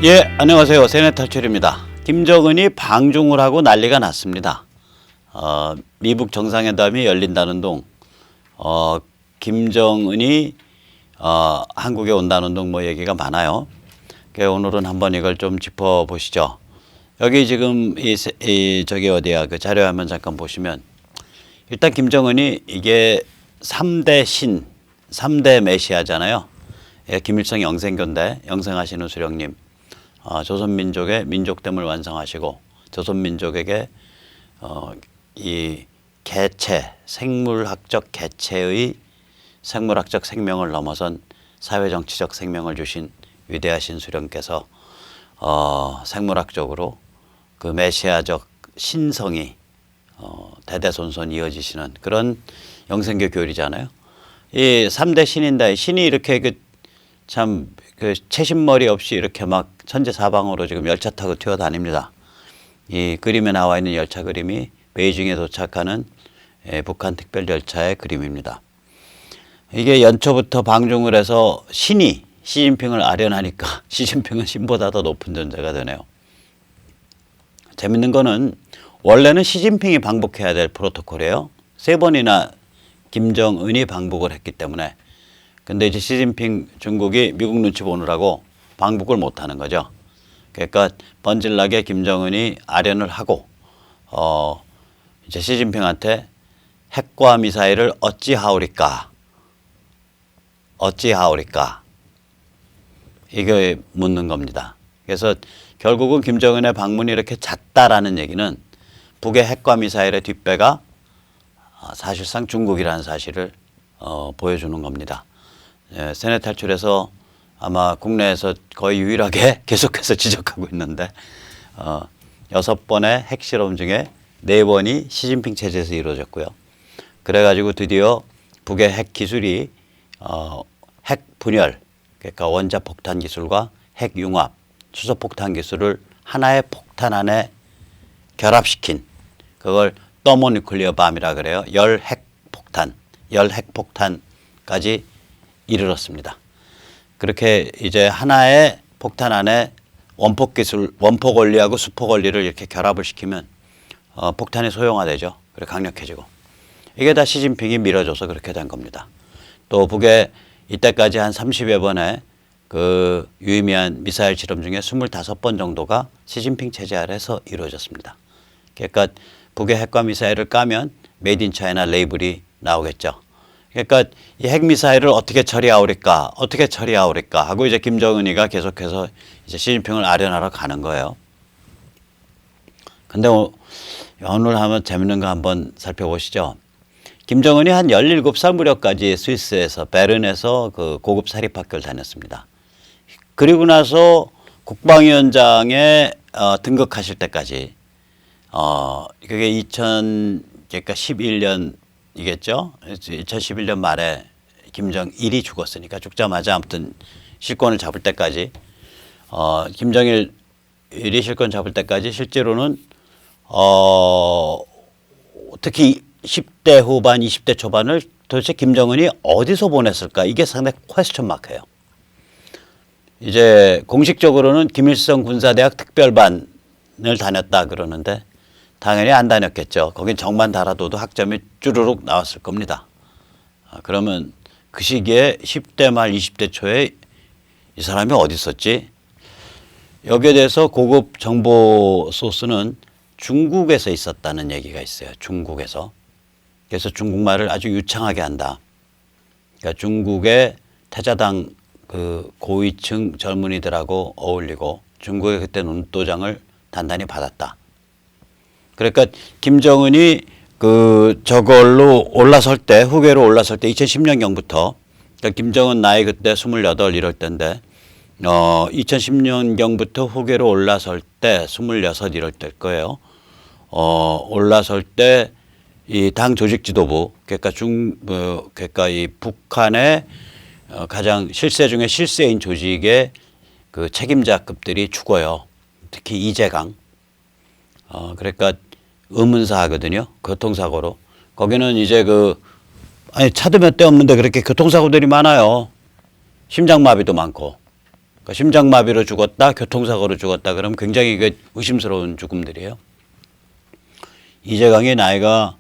예, 안녕하세요. 세네탈출입니다. 김정은이 방중을 하고 난리가 났습니다. 미북 정상회담이 열린다는 동, 김정은이 한국에 온다는 동 뭐 얘기가 많아요. 그래서 오늘은 한번 이걸 좀 짚어보시죠. 여기 지금 저기 어디야 그 자료 한번 잠깐 보시면 일단 김정은이 이게 3대 신, 3대 메시아잖아요. 예, 김일성 영생교인데 영생하시는 수령님. 조선민족의 민족됨을 완성하시고 조선민족에게 이 개체, 생물학적 개체의 생물학적 생명을 넘어선 사회정치적 생명을 주신 위대하신 수령께서 생물학적으로 그 메시아적 신성이 대대손손 이어지시는 그런 영생교 교리잖아요. 이 3대 신인데 신이 이렇게 그 채신머리 없이 이렇게 막 천지사방으로 지금 열차 타고 튀어다닙니다. 이 그림에 나와 있는 열차 그림이 베이징에 도착하는 북한 특별열차의 그림입니다. 이게 연초부터 방중을 해서 신이 시진핑을 아련하니까 시진핑은 신보다 더 높은 존재가 되네요. 재밌는 거는 원래는 시진핑이 방북해야 될 프로토콜이에요. 3번이나 김정은이 방북을 했기 때문에. 근데 이제 시진핑 중국이 미국 눈치 보느라고 방북을 못 하는 거죠. 그러니까 번질나게 김정은이 아련을 하고 이제 시진핑한테 핵과 미사일을 어찌하오리까? 어찌하오리까? 이거 묻는 겁니다. 그래서 결국은 김정은의 방문이 이렇게 잦다라는 얘기는 북의 핵과 미사일의 뒷배가 사실상 중국이라는 사실을 보여주는 겁니다. 예, 세네탈출에서 아마 국내에서 거의 유일하게 계속해서 지적하고 있는데 6번의 핵실험 중에 4번이 시진핑 체제에서 이루어졌고요. 그래가지고 드디어 북의 핵 기술이 핵 분열, 그러니까 원자폭탄 기술과 핵융합, 수소폭탄 기술을 하나의 폭탄 안에 결합시킨 그걸 더모뉴클리어 밤이라 그래요. 열핵폭탄까지 이르렀습니다. 그렇게 이제 하나의 폭탄 안에 원폭 기술, 원폭 원리하고 수폭 원리를 이렇게 결합을 시키면 폭탄이 소형화되죠. 그리고 강력해지고. 이게 다 시진핑이 밀어줘서 그렇게 된 겁니다. 또 북에 이때까지 한 30여 번의 그 유의미한 미사일 실험 중에 25번 정도가 시진핑 체제 아래서 이루어졌습니다. 그러니까 북의 핵과 미사일을 까면 메이드 인 차이나 레이블이 나오겠죠. 그러니까 이 핵미사일을 어떻게 처리하오리까 하고 이제 김정은이가 계속해서 이제 시진핑을 아련하러 가는 거예요. 근데 오늘 한번 재밌는 거 한번 살펴보시죠. 김정은이 한 17살 무렵까지 스위스에서 베른에서 그 고급 사립학교를 다녔습니다. 그리고 나서 국방위원장에 등극하실 때까지 그게 2011년이겠죠. 2011년 말에 김정일이 죽었으니까 죽자마자 아무튼 실권을 잡을 때까지 김정일이 실권 잡을 때까지 실제로는 특히 10대 후반, 20대 초반을 도대체 김정은이 어디서 보냈을까? 이게 상당히 퀘스천 마크예요. 이제 공식적으로는 김일성 군사대학 특별반을 다녔다 그러는데 당연히 안 다녔겠죠. 거긴 정만 달아둬도 학점이 쭈루룩 나왔을 겁니다. 그러면 그 시기에 10대 말 20대 초에 이 사람이 어디 있었지? 여기에 대해서 고급 정보 소스는 중국에서 있었다는 얘기가 있어요. 중국에서. 그래서 중국말을 아주 유창하게 한다. 그러니까 중국의 태자당 그 고위층 젊은이들하고 어울리고 중국의 그때 눈도장을 단단히 받았다. 그러니까 김정은이 그 저걸로 올라설 때 후계로 올라설 때 2010년경부터 그러니까 김정은 나이 그때 28 이럴 때인데 2010년경부터 후계로 올라설 때 26 이럴 때일 거예요. 올라설 때 이 당 조직 지도부 그러니까 그러니까 이 북한의 가장 실세 중에 실세인 조직의 그 책임자급들이 죽어요. 특히 이재강. 그러니까 의문사 하거든요. 교통사고로. 거기는 이제 차도 몇 대 없는데 그렇게 교통사고들이 많아요. 심장마비도 많고. 그러니까 심장마비로 죽었다, 교통사고로 죽었다 그러면 굉장히 이게 의심스러운 죽음들이에요. 이재강이 나이가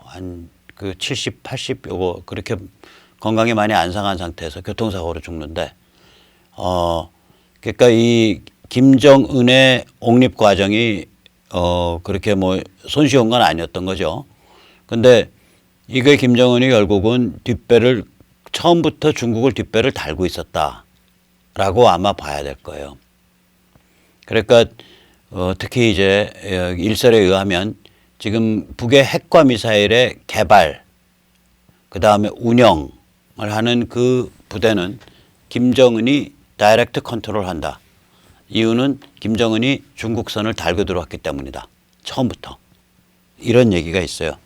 한 그 70, 80 요거 그렇게 건강이 많이 안 상한 상태에서 교통사고로 죽는데 그러니까 이 김정은의 옥립 과정이 그렇게 뭐 손쉬운 건 아니었던 거죠. 근데 이게 김정은이 결국은 뒷배를 처음부터 중국을 뒷배를 달고 있었다라고 아마 봐야 될 거예요. 그러니까 특히 이제 일설에 의하면 지금 북의 핵과 미사일의 개발, 그 다음에 운영을 하는 그 부대는 김정은이 다이렉트 컨트롤한다. 이유는 김정은이 중국선을 달고 들어왔기 때문이다. 처음부터. 이런 얘기가 있어요.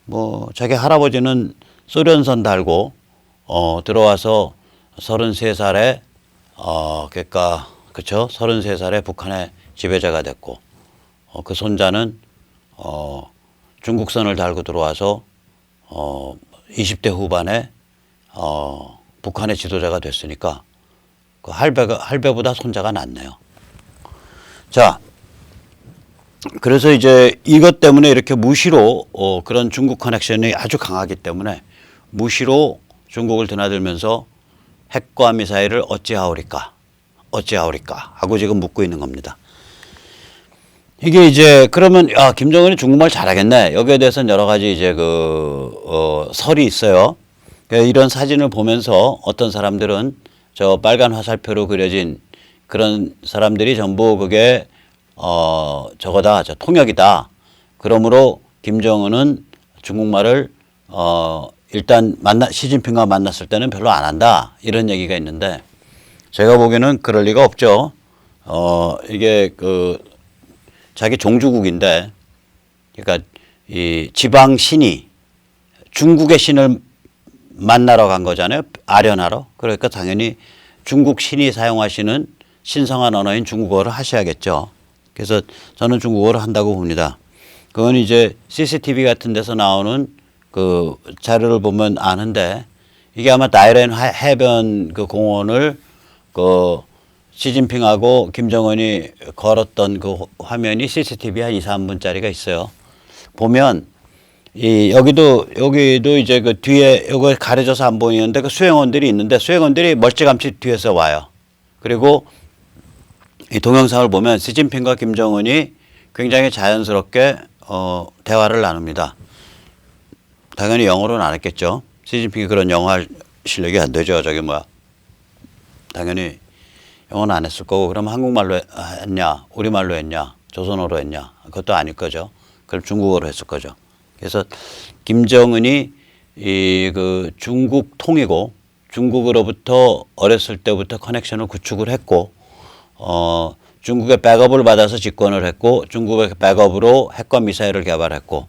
뭐 자기 할아버지는 소련선 달고 들어와서 33살에 그러니까 그쵸? 33살에 북한의 지배자가 됐고 그 손자는 중국선을 달고 들어와서 20대 후반에 북한의 지도자가 됐으니까 그 할배보다 손자가 낫네요. 자, 그래서 이제 이것 때문에 이렇게 무시로 그런 중국 커넥션이 아주 강하기 때문에 무시로 중국을 드나들면서 핵과 미사일을 어찌하오리까 하고 지금 묻고 있는 겁니다. 이게 이제 그러면 김정은이 중국말 잘하겠네. 여기에 대해서는 여러 가지 이제 설이 있어요. 이런 사진을 보면서 어떤 사람들은 저 빨간 화살표로 그려진 그런 사람들이 전부 그게 저거다, 저 통역이다. 그러므로 김정은은 중국말을 일단 시진핑과 만났을 때는 별로 안 한다. 이런 얘기가 있는데 제가 보기에는 그럴 리가 없죠. 이게 자기 종주국인데, 그러니까 이 지방 신이 중국의 신을 만나러 간 거잖아요. 아련하러. 그러니까 당연히 중국 신이 사용하시는 신성한 언어인 중국어를 하셔야겠죠. 그래서 저는 중국어를 한다고 봅니다. 그건 이제 CCTV 같은 데서 나오는 그 자료를 보면 아는데 이게 아마 다이렌 해변 그 공원을 시진핑하고 김정은이 걸었던 그 화면이 CCTV 한 2, 3분짜리가 있어요. 보면 여기도 이제 그 뒤에 요거 가려져서 안 보이는데 그 수행원들이 있는데 수행원들이 멀찌감치 뒤에서 와요. 그리고 이 동영상을 보면 시진핑과 김정은이 굉장히 자연스럽게 대화를 나눕니다. 당연히 영어로는 안 했겠죠. 시진핑이 그런 영어 할 실력이 안 되죠. 당연히 영어는 안 했을 거고, 그럼 한국말로 했냐, 우리말로 했냐, 조선어로 했냐, 그것도 아닐 거죠. 그럼 중국어로 했을 거죠. 그래서 김정은이 그 중국 통이고 중국으로부터 어렸을 때부터 커넥션을 구축을 했고, 중국의 백업을 받아서 집권을 했고, 중국의 백업으로 핵과 미사일을 개발했고,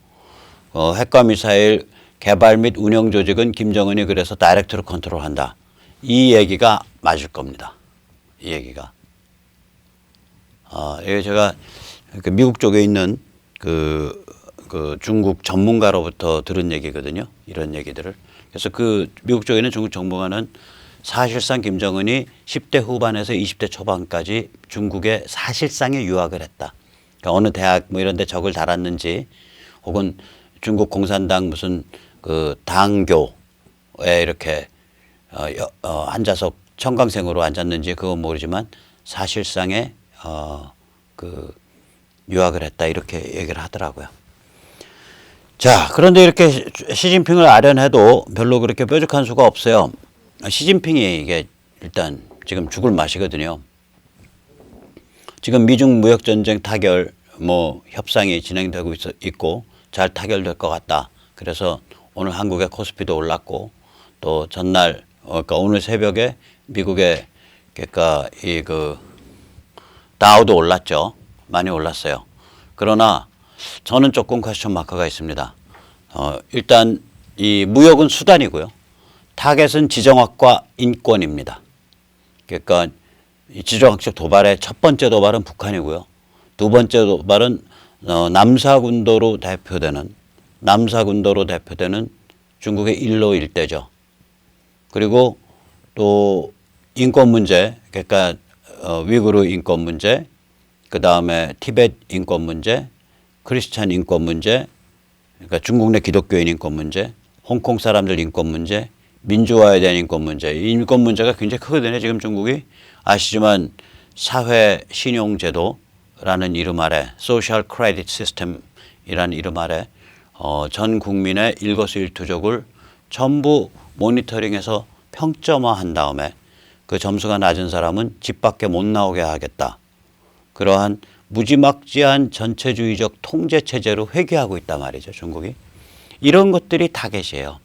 핵과 미사일 개발 및 운영 조직은 김정은이 그래서 다이렉트로 컨트롤한다. 이 얘기가 맞을 겁니다. 이 얘기가. 이게 제가 미국 쪽에 있는 그 중국 전문가로부터 들은 얘기거든요. 이런 얘기들을. 그래서 그 미국 쪽에 있는 중국 정보관은 사실상 김정은이 10대 후반에서 20대 초반까지 중국에 사실상의 유학을 했다. 그러니까 어느 대학 뭐 이런 데 적을 달았는지 혹은 중국 공산당 무슨 그 당교에 이렇게 앉아서 청강생으로 앉았는지 그건 모르지만 사실상의 그 유학을 했다 이렇게 얘기를 하더라고요. 자, 그런데 이렇게 시진핑을 아련해도 별로 그렇게 뾰족한 수가 없어요. 시진핑이 이게 일단 지금 죽을 맛이거든요. 지금 미중 무역전쟁 타결 뭐 협상이 진행되고 있고 잘 타결될 것 같다. 그래서 오늘 한국의 코스피도 올랐고 또 전날 그러니까 오늘 새벽에 미국의 그러니까 다우도 올랐죠. 많이 올랐어요. 그러나 저는 조금 퀘스천 마크가 있습니다. 일단 이 무역은 수단이고요. 타겟은 지정학과 인권입니다. 그러니까 이 지정학적 도발의 첫 번째 도발은 북한이고요. 두 번째 도발은 남사군도로 대표되는 중국의 일로 일대죠. 그리고 또 인권 문제, 그러니까 위구르 인권 문제, 그 다음에 티베트 인권 문제, 크리스찬 인권 문제, 그러니까 중국 내 기독교인 인권 문제, 홍콩 사람들 인권 문제, 민주화에 대한 인권 문제. 이 인권 문제가 굉장히 크거든요. 지금 중국이 아시지만 사회 신용 제도라는 이름 아래, 소셜 크레딧 시스템이라는 이름 아래 전 국민의 일거수일투족을 전부 모니터링해서 평점화한 다음에 그 점수가 낮은 사람은 집 밖에 못 나오게 하겠다. 그러한 무지막지한 전체주의적 통제 체제로 회귀하고 있단 말이죠, 중국이. 이런 것들이 타겟이에요.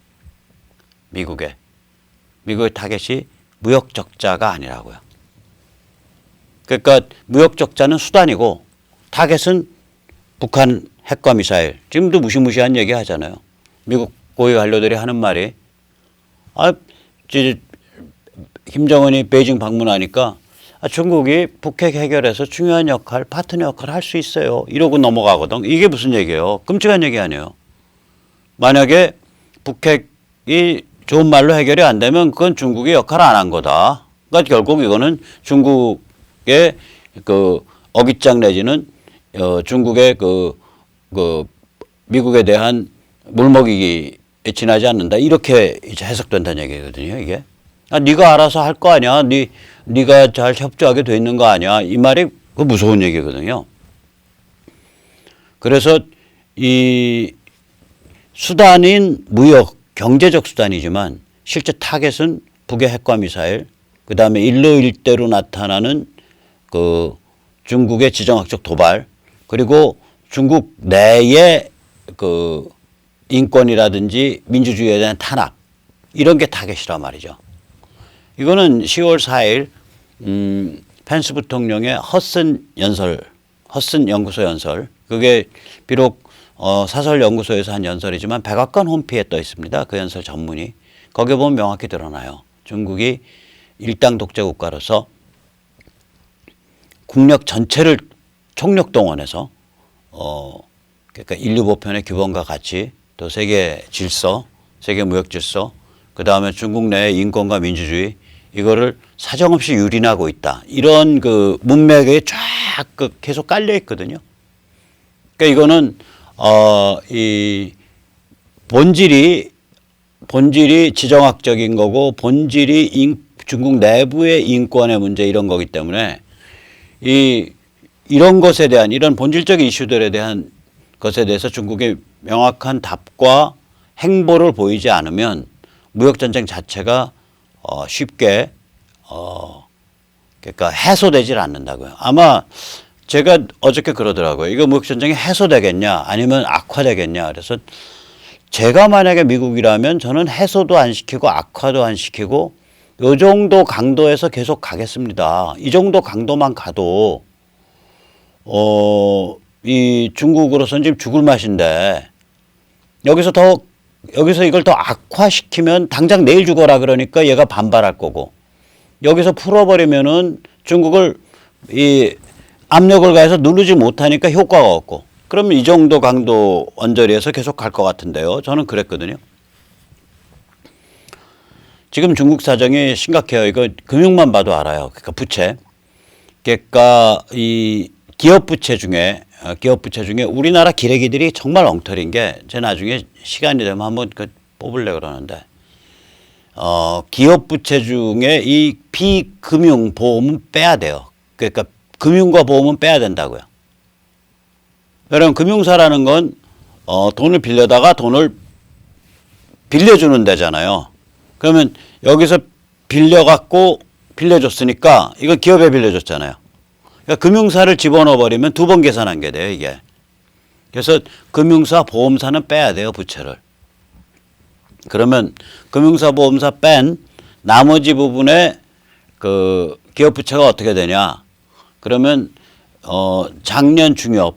미국의 타겟이 무역 적자가 아니라고요. 그러니까 무역 적자는 수단이고 타겟은 북한 핵과 미사일. 지금도 무시무시한 얘기 하잖아요. 미국 고위 관료들이 하는 말이 김정은이 베이징 방문하니까 중국이 북핵 해결에서 중요한 역할, 파트너 역할을 할 수 있어요. 이러고 넘어가거든. 이게 무슨 얘기예요? 끔찍한 얘기 아니에요. 만약에 북핵이 좋은 말로 해결이 안 되면 그건 중국이 역할을 안 한 거다. 그러니까 결국 이거는 중국의 그 어깃장 내지는 중국의 그 미국에 대한 물먹이기에 지나지 않는다. 이렇게 이제 해석된다는 얘기거든요, 이게. 네가 알아서 할 거 아니야. 네가 잘 협조하게 돼 있는 거 아니야. 이 말이 그 무서운 얘기거든요. 그래서 이 수단인 무역, 경제적 수단이지만 실제 타겟은 북의 핵과 미사일, 그 다음에 일로일대로 나타나는 그 중국의 지정학적 도발, 그리고 중국 내의 그 인권이라든지 민주주의에 대한 탄압, 이런 게 타겟이란 말이죠. 이거는 10월 4일 펜스 부통령의 허슨 연구소 연설, 그게 비록 사설 연구소에서 한 연설이지만 백악관 홈페이지에 떠 있습니다. 그 연설 전문이. 거기에 보면 명확히 드러나요. 중국이 일당 독재 국가로서 국력 전체를 총력 동원해서 그러니까 인류 보편의 규범과 가치, 또 세계 질서, 세계 무역 질서, 그 다음에 중국 내의 인권과 민주주의, 이거를 사정없이 유린하고 있다. 이런 그 문맥에 쫙 계속 깔려 있거든요. 그러니까 이거는 이 본질이 지정학적인 거고 본질이 중국 내부의 인권의 문제 이런 거기 때문에 이런 것에 대한 이런 본질적인 이슈들에 대한 것에 대해서 중국의 명확한 답과 행보를 보이지 않으면 무역전쟁 자체가 쉽게 그러니까 해소되질 않는다고요. 아마 제가 어저께 그러더라고요. 이거 무역전쟁이 해소되겠냐 아니면 악화되겠냐. 그래서 제가 만약에 미국이라면 저는 해소도 안 시키고 악화도 안 시키고 이 정도 강도에서 계속 가겠습니다. 이 정도 강도만 가도 이 중국으로서는 지금 죽을 맛인데 여기서 이걸 더 악화시키면 당장 내일 죽어라 그러니까 얘가 반발할 거고 여기서 풀어버리면은 중국을 이 압력을 가해서 누르지 못하니까 효과가 없고 그러면 이 정도 강도 언저리에서 계속 갈 것 같은데요. 저는 그랬거든요. 지금 중국 사정이 심각해요. 이거 금융만 봐도 알아요. 그러니까 부채. 그러니까 이 기업 부채 중에 우리나라 기레기들이 정말 엉터리인 게 제가 나중에 시간이 되면 한번 뽑으려고 그러는데 기업 부채 중에 이 비금융 보험은 빼야 돼요. 그러니까 금융과 보험은 빼야 된다고요. 여러분 금융사라는 건 돈을 빌려다가 돈을 빌려주는 데잖아요. 그러면 여기서 빌려줬으니까 이거 기업에 빌려줬잖아요. 그러니까 금융사를 집어넣어 버리면 두 번 계산한 게 돼요, 이게. 그래서 금융사, 보험사는 빼야 돼요, 부채를. 그러면 금융사, 보험사 뺀 나머지 부분에 그 기업 부채가 어떻게 되냐? 그러면 작년 중엽,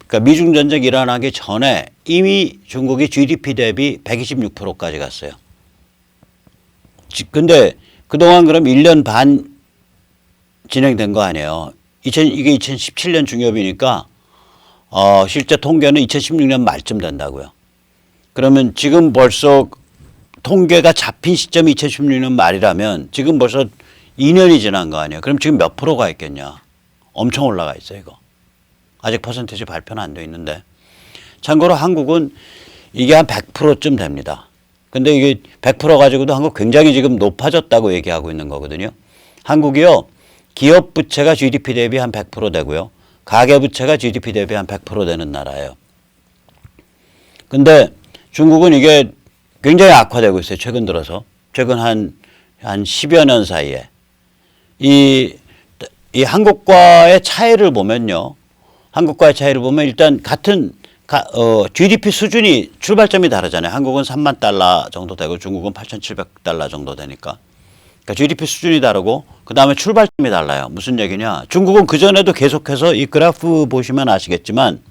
그러니까 미중 전쟁 일어나기 전에 이미 중국이 GDP 대비 126%까지 갔어요. 근데 그동안 그럼 1년 반 진행된 거 아니에요. 이게 2017년 중엽이니까 실제 통계는 2016년 말쯤 된다고요. 그러면 지금 벌써 통계가 잡힌 시점이 2016년 말이라면 지금 벌써 2년이 지난 거 아니에요. 그럼 지금 몇 프로가 있겠냐. 엄청 올라가 있어요, 이거. 아직 퍼센테이지 발표는 안 돼 있는데. 참고로 한국은 이게 한 100%쯤 됩니다. 근데 이게 100% 가지고도 한국 굉장히 지금 높아졌다고 얘기하고 있는 거거든요. 한국이요, 기업 부채가 GDP 대비 한 100% 되고요. 가계 부채가 GDP 대비 한 100% 되는 나라예요. 근데 중국은 이게 굉장히 악화되고 있어요. 최근 들어서. 최근 한 10여 년 사이에. 이 한국과의 차이를 보면요. 한국과의 차이를 보면 일단 같은 GDP 수준이 출발점이 다르잖아요. 한국은 3만 달러 정도 되고 중국은 8,700달러 정도 되니까. 그러니까 GDP 수준이 다르고 그다음에 출발점이 달라요. 무슨 얘기냐. 중국은 그전에도 계속해서 이 그래프 보시면 아시겠지만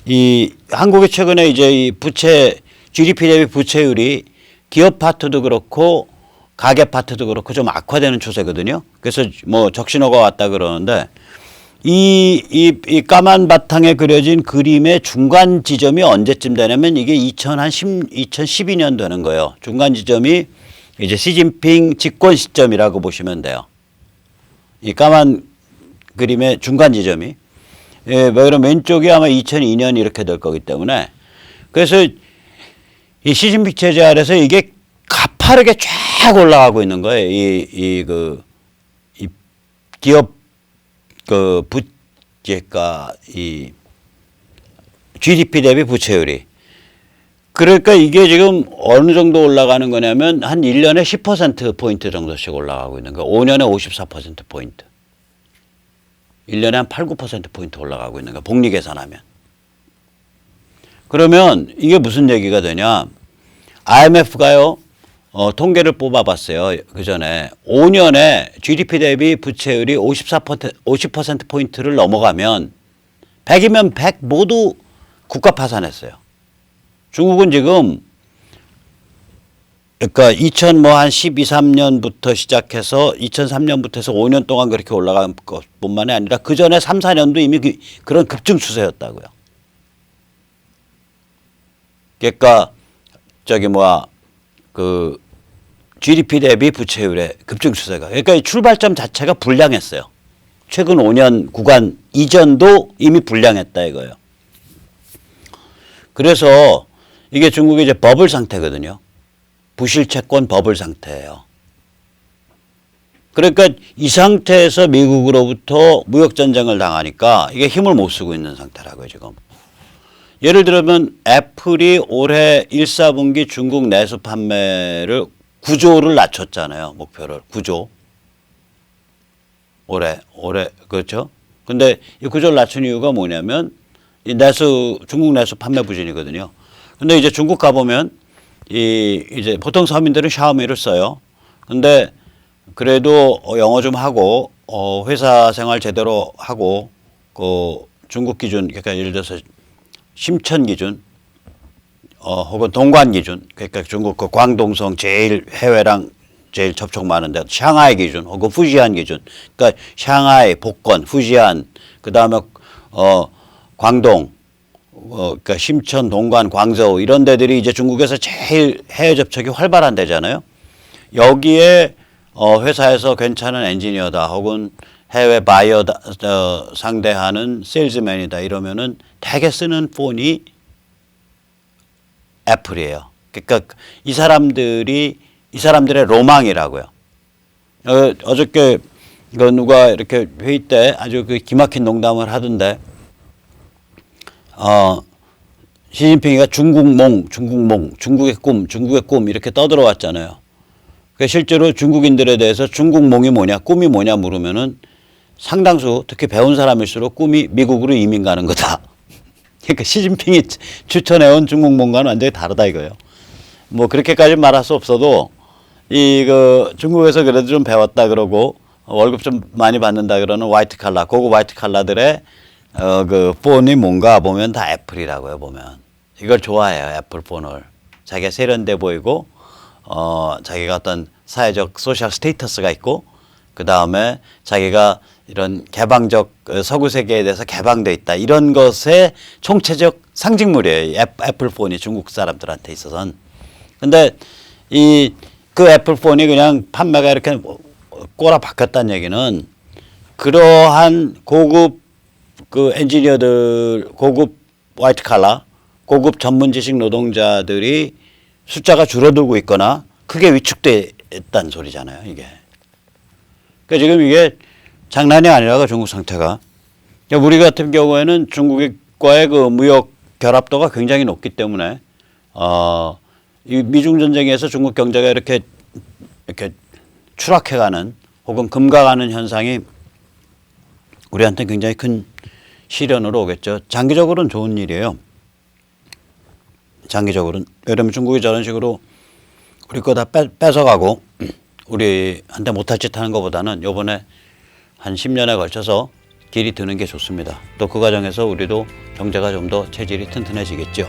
이 한국이 최근에 이제 이 부채 GDP 대비 부채율이 기업 파트도 그렇고 가계 파트도 그렇고 좀 악화되는 추세거든요. 그래서 뭐 적신호가 왔다 그러는데 이 까만 바탕에 그려진 그림의 중간 지점이 언제쯤 되냐면 이게 2012년 되는 거예요. 중간 지점이 이제 시진핑 집권 시점이라고 보시면 돼요. 이 까만 그림의 중간 지점이. 예, 뭐 그럼 왼쪽이 아마 2002년 이렇게 될 거기 때문에 그래서 이 시진핑 체제 아래서 이게 가파르게 쫙 올라가고 있는 거예요. 이 기업 부채가 이 GDP 대비 부채율이. 그러니까 이게 지금 어느 정도 올라가는 거냐면 한 1년에 10%포인트 정도씩 올라가고 있는 거예요. 5년에 54%포인트. 1년에 한 8, 9%포인트 올라가고 있는 거예요. 복리 계산하면. 그러면 이게 무슨 얘기가 되냐. IMF가요. 통계를 뽑아봤어요. 그 전에 5년에 GDP 대비 부채율이 50%포인트를 넘어가면 100이면 100 모두 국가 파산했어요. 중국은 지금 그러니까 2012, 13년부터 시작해서 2003년부터 해서 5년 동안 그렇게 올라간 것뿐만이 아니라 그 전에 3, 4년도 이미 그런 급증 추세였다고요. 그러니까 GDP 대비 부채율의 급증 추세가. 그러니까 이 출발점 자체가 불량했어요. 최근 5년 구간 이전도 이미 불량했다 이거예요. 그래서 이게 중국이 이제 버블 상태거든요. 부실 채권 버블 상태예요. 그러니까 이 상태에서 미국으로부터 무역 전쟁을 당하니까 이게 힘을 못 쓰고 있는 상태라고요, 지금. 예를 들면 애플이 올해 1, 4분기 중국 내수 판매를 9조를 낮췄잖아요. 목표를 9조. 올해 그렇죠? 근데 이 9조를 낮춘 이유가 뭐냐면 이 중국 내수 판매 부진이거든요. 근데 이제 중국 가보면 이제 보통 서민들은 샤오미를 써요. 근데 그래도 영어 좀 하고 회사 생활 제대로 하고 중국 기준, 그러니까 예를 들어서 심천 기준 혹은 동관 기준, 그러니까 중국 그 광동성 제일 해외랑 제일 접촉 많은데 샹하이 기준 혹은 후지안 기준, 그러니까 샹하이, 복건, 후지안, 그 다음에 광동, 그러니까 심천, 동관, 광저우 이런 데들이 이제 중국에서 제일 해외 접촉이 활발한 데잖아요. 여기에 회사에서 괜찮은 엔지니어다 혹은 해외 바이어다 상대하는 세일즈맨이다 이러면은 대개 쓰는 폰이 애플이에요. 그러니까 이 사람들의 로망이라고요. 어저께 누가 이렇게 회의 때 아주 그 기막힌 농담을 하던데 시진핑이가 중국몽, 중국의 꿈 이렇게 떠들어왔잖아요. 그러니까 실제로 중국인들에 대해서 중국몽이 뭐냐, 꿈이 뭐냐 물으면은 상당수 특히 배운 사람일수록 꿈이 미국으로 이민 가는 거다. 그러니까 시진핑이 추천해온 중국몽과는 완전히 다르다 이거예요. 뭐 그렇게까지 말할 수 없어도 중국에서 그래도 좀 배웠다 그러고 월급 좀 많이 받는다 그러는 고급 화이트 칼라들의 그 폰이 뭔가 보면 다 애플이라고요. 보면 이걸 좋아해요. 애플 폰을. 자기가 세련돼 보이고 자기가 어떤 사회적 소셜 스테이터스가 있고 그 다음에 자기가 이런 개방적 서구 세계에 대해서 개방돼 있다 이런 것의 총체적 상징물이에요. 애플 폰이 중국 사람들한테 있어서는. 근데 이 그 애플폰이 그냥 판매가 이렇게 꼬라 박혔다는 얘기는 그러한 고급 그 엔지니어들, 고급 화이트 칼라, 고급 전문 지식 노동자들이 숫자가 줄어들고 있거나 크게 위축됐다는 소리잖아요, 이게. 그러니까 지금 이게 장난이 아니라가 중국 상태가. 그러니까 우리 같은 경우에는 중국과의 그 무역 결합도가 굉장히 높기 때문에 이 미중 전쟁에서 중국 경제가 이렇게 추락해가는 혹은 금가가는 현상이 우리한테 굉장히 큰 시련으로 오겠죠. 장기적으로는 좋은 일이에요. 장기적으로는. 왜냐하면 중국이 저런 식으로 우리 거 다 뺏어가고 우리한테 못할 짓 하는 것보다는 요번에 한 10년에 걸쳐서 길이 드는 게 좋습니다. 또 그 과정에서 우리도 경제가 좀 더 체질이 튼튼해지겠죠.